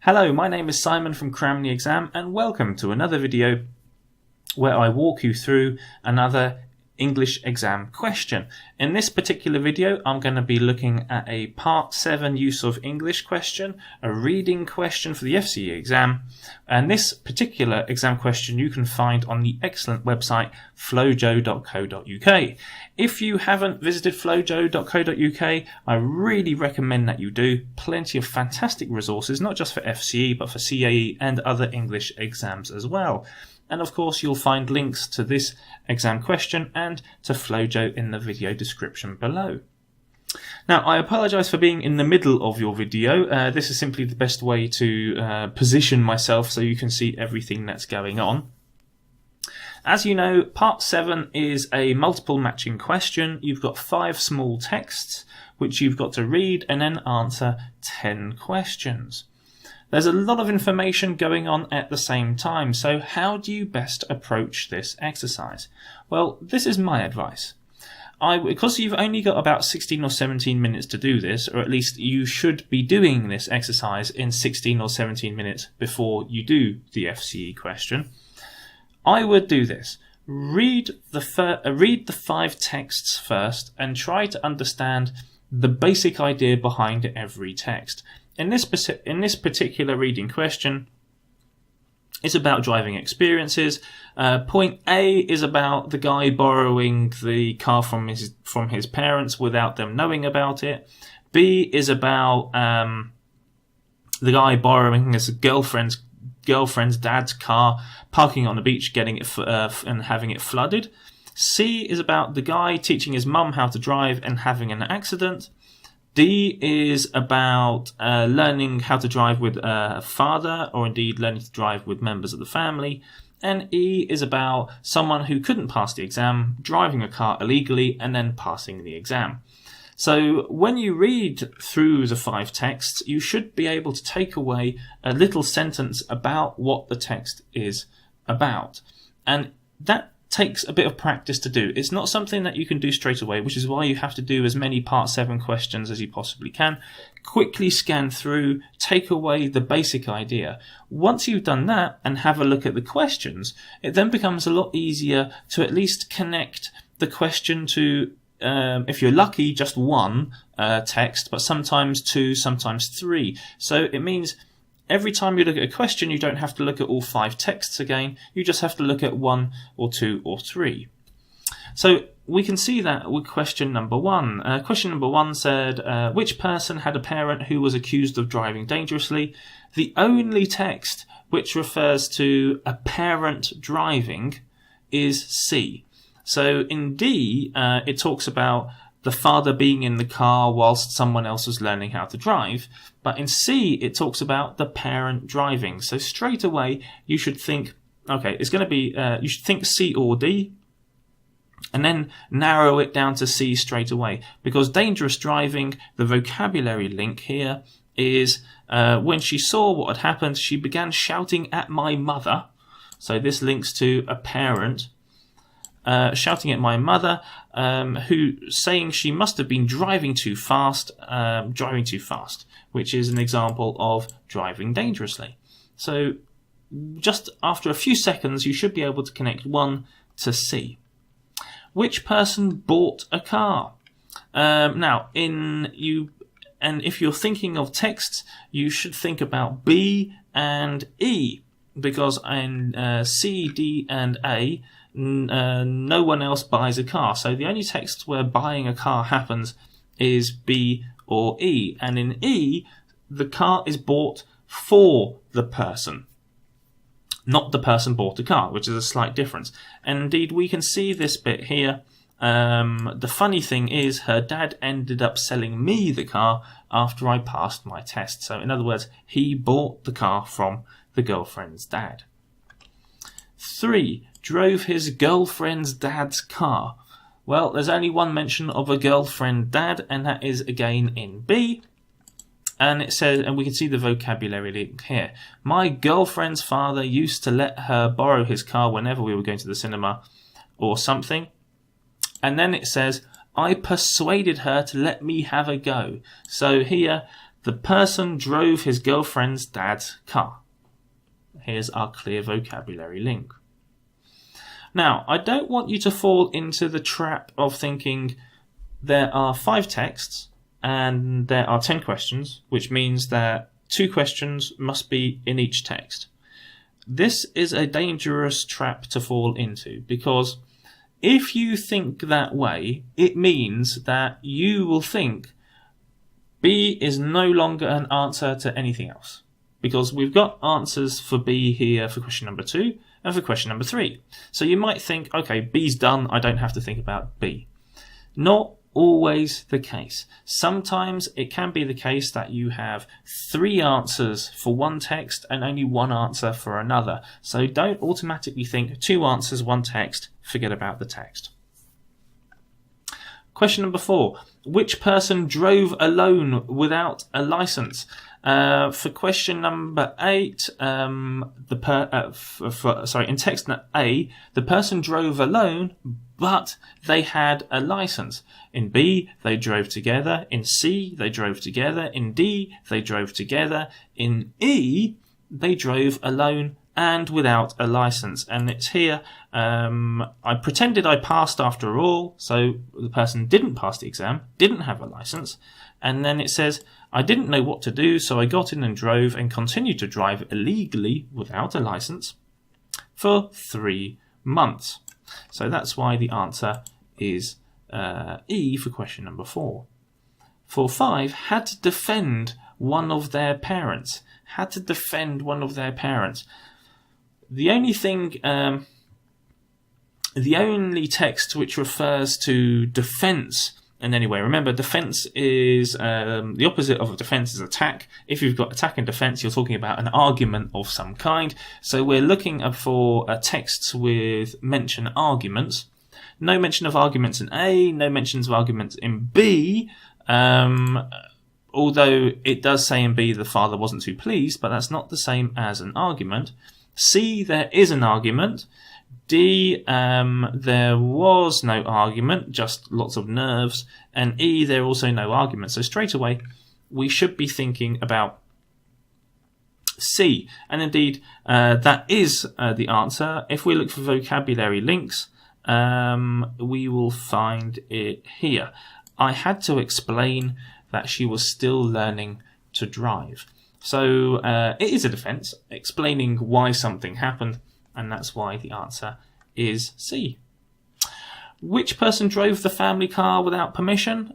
Hello, my name is Simon from CramTheExam and welcome to another video where I walk you through another English exam question. In this particular video I'm going to be looking at a Part 7 use of English question, a reading question for the FCE exam, and this particular exam question you can find on the excellent website flojo.co.uk. If you haven't visited flojo.co.uk, I really recommend that you do. Plenty of fantastic resources, not just for FCE but for CAE and other English exams as well. And of course you'll find links to this exam question and to Flojo in the video description below. Now I apologise for being in the middle of your video. This is simply the best way to position myself so you can see everything that's going on. As you know, Part 7 is a multiple matching question. You've got 5 small texts which you've got to read and then answer 10 questions. There's a lot of information going on at the same time, so how do you best approach this exercise? Well, this is my advice. Because you've only got about 16 or 17 minutes to do this, or at least you should be doing this exercise in 16 or 17 minutes before you do the FCE question, I would do this. Read the 5 texts first and try to understand the basic idea behind every text. In this particular reading question, it's about driving experiences. Point A is about the guy borrowing the car from his parents without them knowing about it. B is about the guy borrowing his girlfriend's dad's car, parking on the beach, getting it and having it flooded. C is about the guy teaching his mum how to drive and having an accident. D is about learning how to drive with a father, or indeed learning to drive with members of the family. And E is about someone who couldn't pass the exam, driving a car illegally and then passing the exam. So when you read through the 5 texts, you should be able to take away a little sentence about what the text is about. And that takes a bit of practice to do. It's not something that you can do straight away, which is why you have to do as many Part 7 questions as you possibly can. Quickly scan through, take away the basic idea. Once you've done that and have a look at the questions, it then becomes a lot easier to at least connect the question to, if you're lucky, just one text, but sometimes 2, sometimes 3. So it means every time you look at a question, you don't have to look at all 5 texts again. You just have to look at 1 or 2 or 3. So we can see that with question number 1. Question number 1 said, which person had a parent who was accused of driving dangerously? The only text which refers to a parent driving is C. So in D, it talks about the father being in the car whilst someone else was learning how to drive. But in C, it talks about the parent driving. So straight away, you should think, okay, it's going to be, you should think C or D, and then narrow it down to C straight away. Because dangerous driving, the vocabulary link here is, when she saw what had happened, she began shouting at my mother. So this links to a parent. Shouting at my mother, who saying she must have been driving too fast, which is an example of driving dangerously. So just after a few seconds, you should be able to connect 1 to C. Which person bought a car? Now, if you're thinking of texts, you should think about B and E, because in C, D, and A, no one else buys a car. So the only text where buying a car happens is B or E. And in E, the car is bought for the person, not the person bought a car, which is a slight difference. And indeed, we can see this bit here. The funny thing is her dad ended up selling me the car after I passed my test. So in other words, he bought the car from the girlfriend's dad. 3. Drove his girlfriend's dad's car. Well, there's only one mention of a girlfriend dad, and that is again in B. And it says, and we can see the vocabulary link here. My girlfriend's father used to let her borrow his car whenever we were going to the cinema or something. And then it says, I persuaded her to let me have a go. So here, The person drove his girlfriend's dad's car. Here's our clear vocabulary link. Now, I don't want you to fall into the trap of thinking there are 5 texts and there are 10 questions, which means that 2 questions must be in each text. This is a dangerous trap to fall into, because if you think that way, it means that you will think B is no longer an answer to anything else. Because we've got answers for B here for question number 2 and for question number 3. So you might think, okay, B's done, I don't have to think about B. Not always the case. Sometimes it can be the case that you have 3 answers for one text and only 1 answer for another. So don't automatically think 2 answers, 1 text, forget about the text. Question number 4. Which person drove alone without a license? For question number 8, in text A, the person drove alone, but they had a license. In B, they drove together. In C, they drove together. In D, they drove together. In E, they drove alone and without a license. And it's here, I pretended I passed after all, so the person didn't pass the exam, didn't have a license, and then it says, I didn't know what to do, so I got in and drove and continued to drive illegally without a license for 3 months. So that's why the answer is E for question number 4. For 5, had to defend one of their parents. Had to defend one of their parents. The only thing, the only text which refers to defence in any way, remember defence is the opposite of a defence is attack. If you've got attack and defence, you're talking about an argument of some kind. So we're looking for texts with mention arguments. No mention of arguments in A, no mentions of arguments in B. Although it does say in B the father wasn't too pleased, but that's not the same as an argument. C, there is an argument. D, there was no argument, just lots of nerves. And E, there also no argument. So straight away, we should be thinking about C. And indeed, that is the answer. If we look for vocabulary links, we will find it here. I had to explain that she was still learning to drive. So it is a defence, explaining why something happened, and that's why the answer is C. Which person drove the family car without permission?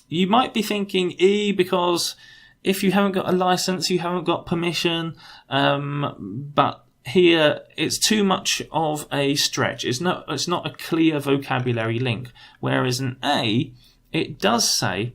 You might be thinking E, because if you haven't got a licence, you haven't got permission, but here it's too much of a stretch. It's not a clear vocabulary link. Whereas in A, it does say,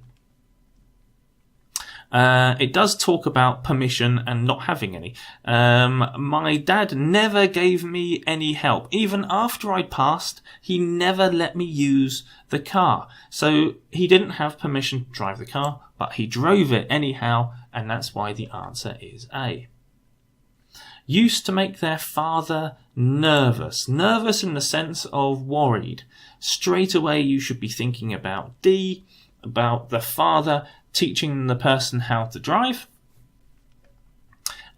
it does talk about permission and not having any. My dad never gave me any help. Even after I passed, he never let me use the car. So he didn't have permission to drive the car, but he drove it anyhow, and that's why the answer is A. Used to make their father nervous. Nervous in the sense of worried. Straight away you should be thinking about D, about the father teaching the person how to drive.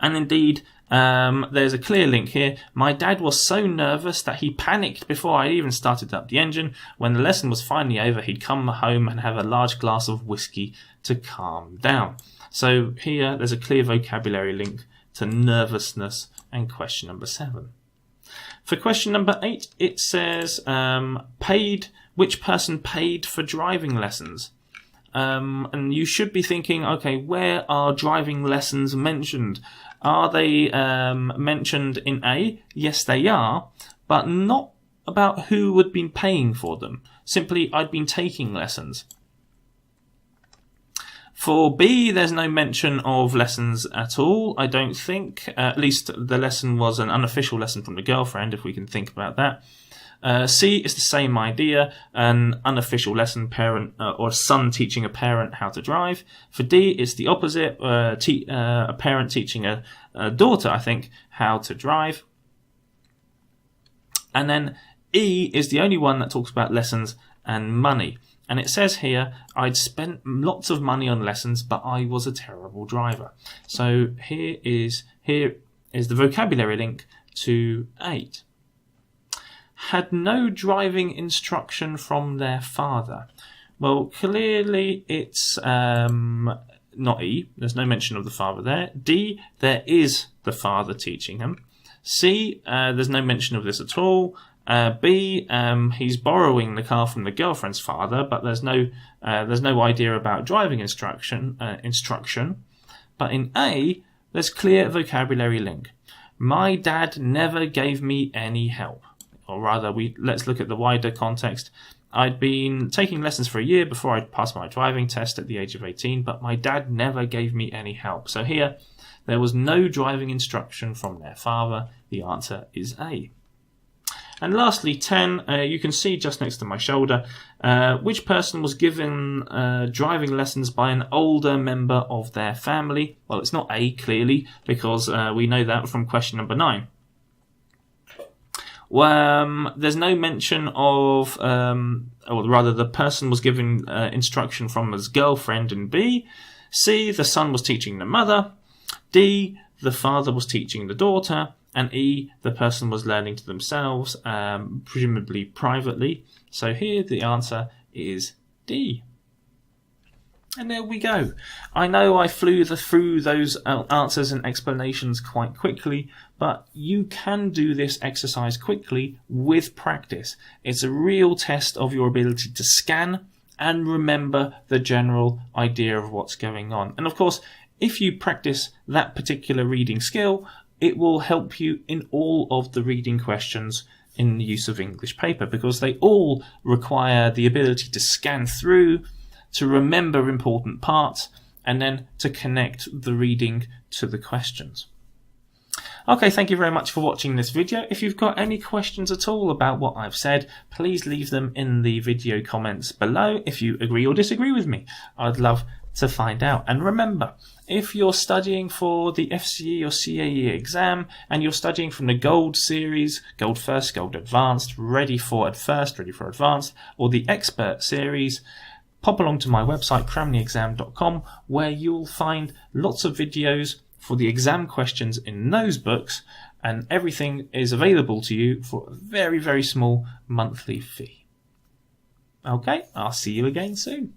And indeed, there's a clear link here. My dad was so nervous that he panicked before I even started up the engine. When the lesson was finally over, he'd come home and have a large glass of whiskey to calm down. So here, there's a clear vocabulary link to nervousness and question number 7. For question number 8, it says, which person paid for driving lessons? And you should be thinking, okay, where are driving lessons mentioned? Are they mentioned in A? Yes, they are, but not about who had been paying for them. Simply, I'd been taking lessons. For B, there's no mention of lessons at all, I don't think. At least the lesson was an unofficial lesson from the girlfriend, if we can think about that. C is the same idea, an unofficial lesson, parent or son teaching a parent how to drive. For D, it's the opposite, a parent teaching a daughter, I think, how to drive. And then E is the only one that talks about lessons and money. And it says here, I'd spent lots of money on lessons, but I was a terrible driver. So here is the vocabulary link to 8. Had no driving instruction from their father. Well, clearly it's not E. There's no mention of the father there. D, there is the father teaching him. C, there's no mention of this at all. B, he's borrowing the car from the girlfriend's father, but there's no idea about driving instruction. But in A, there's clear vocabulary link. My dad never gave me any help. Or rather, let's look at the wider context. I'd been taking lessons for a year before I'd passed my driving test at the age of 18, but my dad never gave me any help. So here, there was no driving instruction from their father. The answer is A. And lastly, 10, you can see just next to my shoulder, which person was given driving lessons by an older member of their family. Well, it's not A, clearly, because we know that from question number 9. There's no mention of, or rather the person was given instruction from his girlfriend in B. C, the son was teaching the mother. D, the father was teaching the daughter. And E, the person was learning to themselves, presumably privately. So here the answer is D. And there we go. I know I flew through those answers and explanations quite quickly, but you can do this exercise quickly with practice. It's a real test of your ability to scan and remember the general idea of what's going on. And of course, if you practice that particular reading skill, it will help you in all of the reading questions in the use of English paper, because they all require the ability to scan through, to remember important parts, and then to connect the reading to the questions. Okay, thank you very much for watching this video. If you've got any questions at all about what I've said, please leave them in the video comments below if you agree or disagree with me. I'd love to find out. And remember, if you're studying for the FCE or CAE exam and you're studying from the Gold series, Gold First, Gold Advanced, Ready for First, Ready for Advanced, or the Expert series, pop along to my website, CramTheExam.com, where you'll find lots of videos for the exam questions in those books, and everything is available to you for a very, very small monthly fee. Okay, I'll see you again soon.